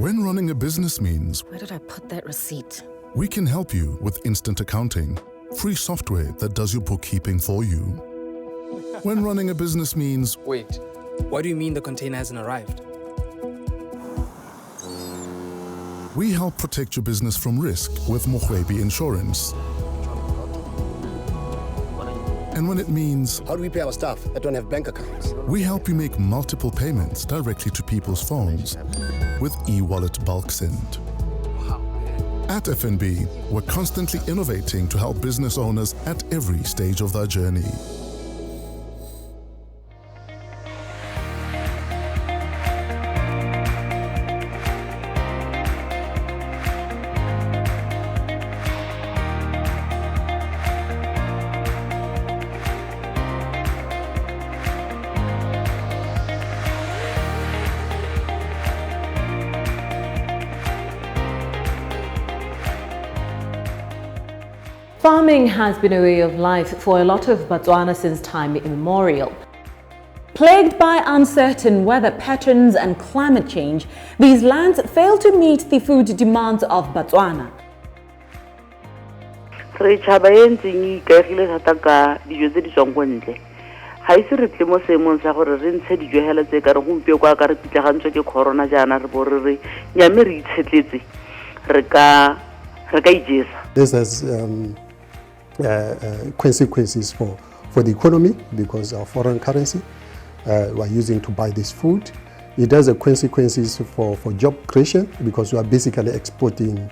When running a business means Where did I put that receipt? we can help you with instant accounting, free software that does your bookkeeping for you. When running a business means Wait, what do you mean the container hasn't arrived? we help protect your business from risk with Mohwebi Insurance. And when it means How do we pay our staff that don't have bank accounts? we help you make multiple payments directly to people's phones with e-wallet bulk send. At FNB, we're constantly innovating to help business owners at every stage of their journey. Farming has been a way of life for a lot of Botswana since time immemorial. Plagued by uncertain weather patterns and climate change, these lands fail to meet the food demands of Botswana. Re tšhaba e ntseng e ikaegile thata ka dijo tse di tswang ko ntle. Ga ise re tle mo seemong sa gore re ntshe dijo hela tse ka re gompieno kwa ka re pitlagantswe ke corona jaana re bo re nyame re itshetletse re ka ijesa. This has consequences for the economy because our foreign currency we're using to buy this food. It has consequences for job creation because we are basically exporting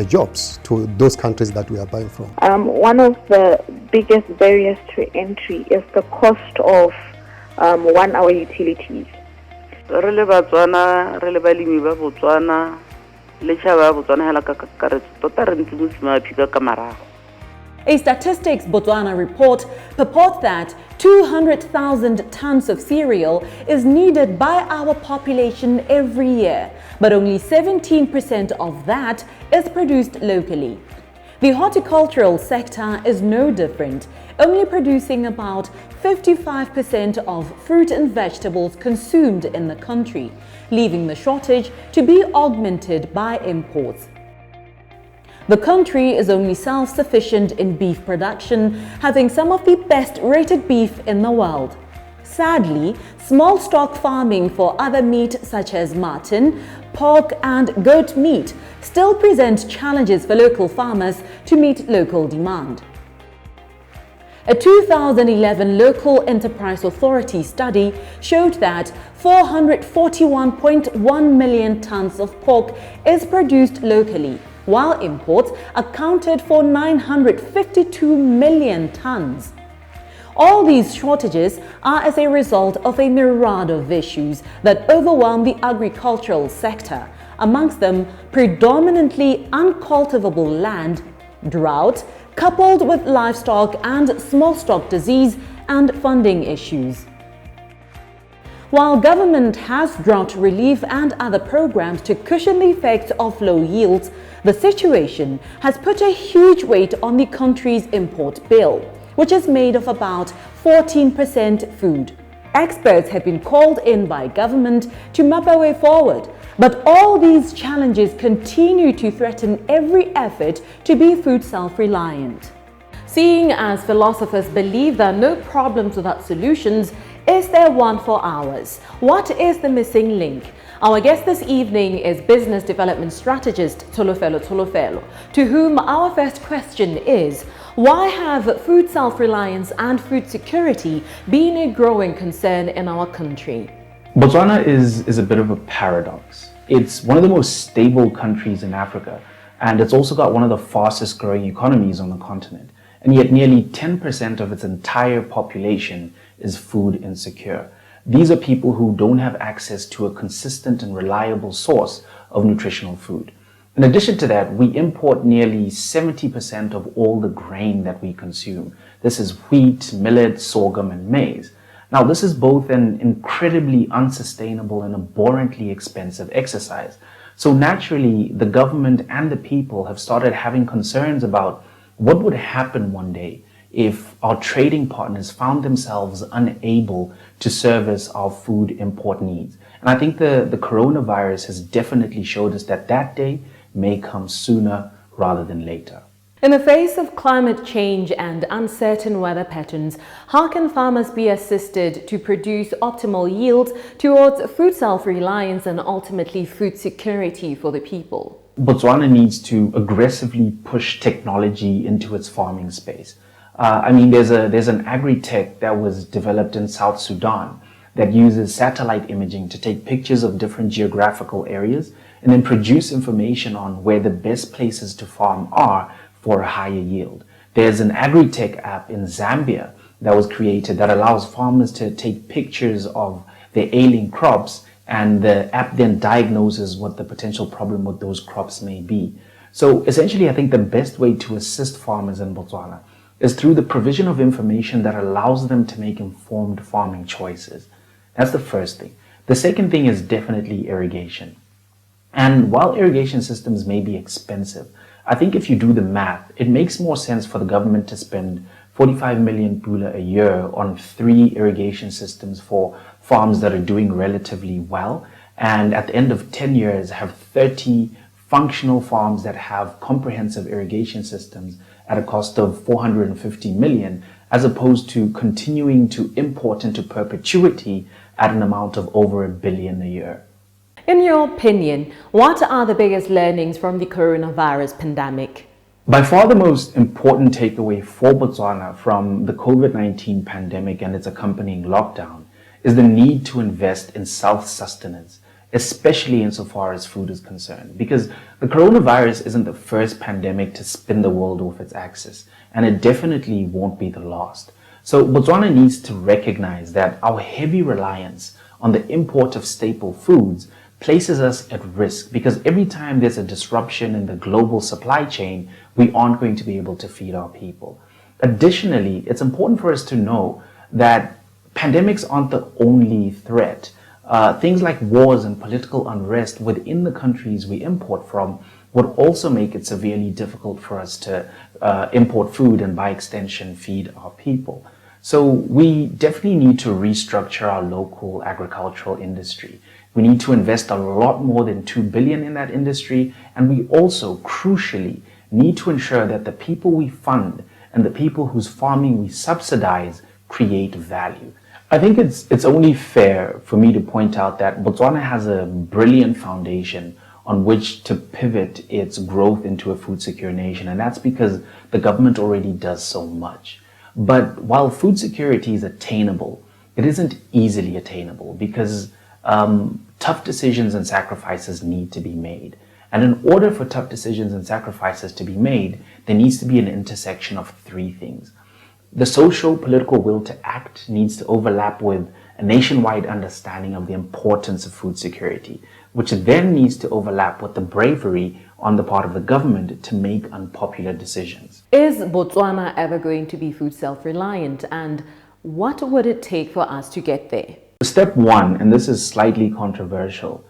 jobs to those countries that we are buying from. One of the biggest barriers to entry is the cost of 1 hour utilities. Re le Batswana, re le balemi ba Botswana, le tšhaba ba Botswana hela ka kakaretso tota re ntse mo sima phika ka marago. A Statistics Botswana report purports that 200,000 tons of cereal is needed by our population every year, but only 17% of that is produced locally. The horticultural sector is no different, only producing about 55% of fruit and vegetables consumed in the country, leaving the shortage to be augmented by imports. The country is only self-sufficient in beef production, having some of the best-rated beef in the world. Sadly, small stock farming for other meat such as mutton, pork and goat meat still present challenges for local farmers to meet local demand. A 2011 Local Enterprise Authority study showed that 441.1 million tons of pork is produced locally, while imports accounted for 952 million tons. All these shortages are as a result of a myriad of issues that overwhelm the agricultural sector, amongst them predominantly uncultivable land, drought, coupled with livestock and small stock disease and funding issues. While government has drought relief and other programs to cushion the effects of low yields, the situation has put a huge weight on the country's import bill, which is made of about 14% food. Experts have been called in by government to map a way forward, but all these challenges continue to threaten every effort to be food self-reliant. Seeing as philosophers believe there are no problems without solutions, is there one for ours? What is the missing link? Our guest this evening is business development strategist Tsholofelo, to whom our first question is, why have food self-reliance and food security been a growing concern in our country? Botswana is a bit of a paradox. It's one of the most stable countries in Africa, and it's also got one of the fastest growing economies on the continent. And yet nearly 10% of its entire population is food insecure. These are people who don't have access to a consistent and reliable source of nutritional food. In addition to that, we import nearly 70% of all the grain that we consume. This is wheat, millet, sorghum, and maize. Now, this is both an incredibly unsustainable and abhorrently expensive exercise. So naturally, the government and the people have started having concerns about what would happen one day if our trading partners found themselves unable to service our food import needs. And I think the coronavirus has definitely showed us that that day may come sooner rather than later. In the face of climate change and uncertain weather patterns, how can farmers be assisted to produce optimal yields towards food self-reliance and ultimately food security for the people? Botswana needs to aggressively push technology into its farming space. There's an agri-tech that was developed in South Sudan that uses satellite imaging to take pictures of different geographical areas and then produce information on where the best places to farm are for a higher yield. There's an agri-tech app in Zambia that was created that allows farmers to take pictures of their ailing crops, and the app then diagnoses what the potential problem with those crops may be. So essentially, I think the best way to assist farmers in Botswana is through the provision of information that allows them to make informed farming choices. That's the first thing. The second thing is definitely irrigation. And while irrigation systems may be expensive, I think if you do the math, it makes more sense for the government to spend 45 million pula a year on 3 irrigation systems for farms that are doing relatively well, and at the end of 10 years have 30 functional farms that have comprehensive irrigation systems at a cost of 450 million, as opposed to continuing to import into perpetuity at an amount of over $1 billion a year. In your opinion, what are the biggest learnings from the coronavirus pandemic? By far the most important takeaway for Botswana from the COVID-19 pandemic and its accompanying lockdown is the need to invest in self-sustenance, especially insofar as food is concerned. Because the coronavirus isn't the first pandemic to spin the world off its axis, and it definitely won't be the last. So Botswana needs to recognize that our heavy reliance on the import of staple foods places us at risk, because every time there's a disruption in the global supply chain, we aren't going to be able to feed our people. Additionally, it's important for us to know that pandemics aren't the only threat. Things like wars and political unrest within the countries we import from would also make it severely difficult for us to import food and by extension feed our people. So we definitely need to restructure our local agricultural industry. We need to invest a lot more than 2 billion in that industry, and we also, crucially, need to ensure that the people we fund and the people whose farming we subsidize create value. I think it's only fair for me to point out that Botswana has a brilliant foundation on which to pivot its growth into a food secure nation, and that's because the government already does so much. But while food security is attainable, it isn't easily attainable, because tough decisions and sacrifices need to be made. And in order for tough decisions and sacrifices to be made, there needs to be an intersection of 3 things. The social political will to act needs to overlap with a nationwide understanding of the importance of food security, which then needs to overlap with the bravery on the part of the government to make unpopular decisions. Is Botswana ever going to be food self-reliant, and what would it take for us to get there? Step 1, and this is slightly controversial,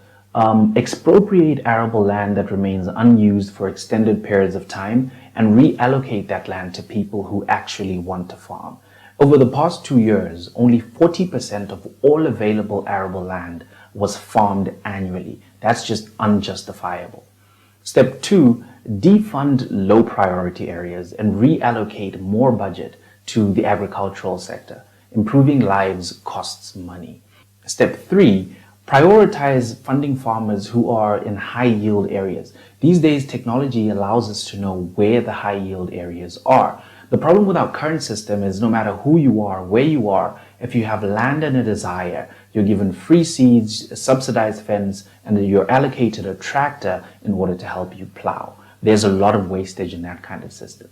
expropriate arable land that remains unused for extended periods of time and reallocate that land to people who actually want to farm. Over the past 2 years, only 40% of all available arable land was farmed annually. That's just unjustifiable. Step 2, defund low priority areas and reallocate more budget to the agricultural sector. Improving lives costs money. Step 3, prioritize funding farmers who are in high yield areas. These days, technology allows us to know where the high yield areas are. The problem with our current system is no matter who you are, where you are, if you have land and a desire, you're given free seeds, a subsidized fence, and then you're allocated a tractor in order to help you plow. There's a lot of wastage in that kind of system.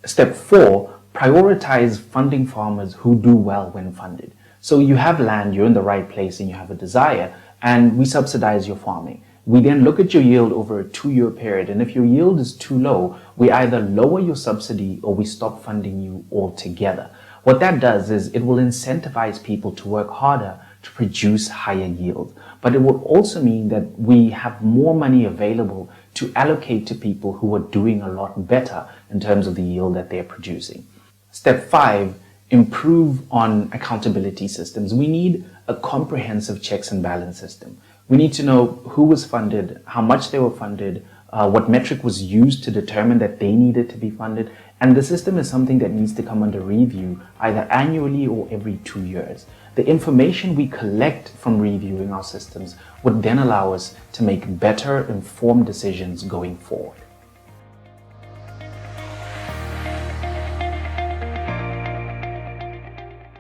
Step 4, prioritize funding farmers who do well when funded. So you have land, you're in the right place, and you have a desire, and we subsidize your farming. We then look at your yield over a 2-year period, and if your yield is too low, we either lower your subsidy or we stop funding you altogether. What that does is it will incentivize people to work harder to produce higher yield. But it will also mean that we have more money available to allocate to people who are doing a lot better in terms of the yield that they're producing. Step 5, improve on accountability systems. We need a comprehensive checks and balance system. We need to know who was funded, how much they were funded, what metric was used to determine that they needed to be funded. And the system is something that needs to come under review either annually or every 2 years. The information we collect from reviewing our systems would then allow us to make better informed decisions going forward.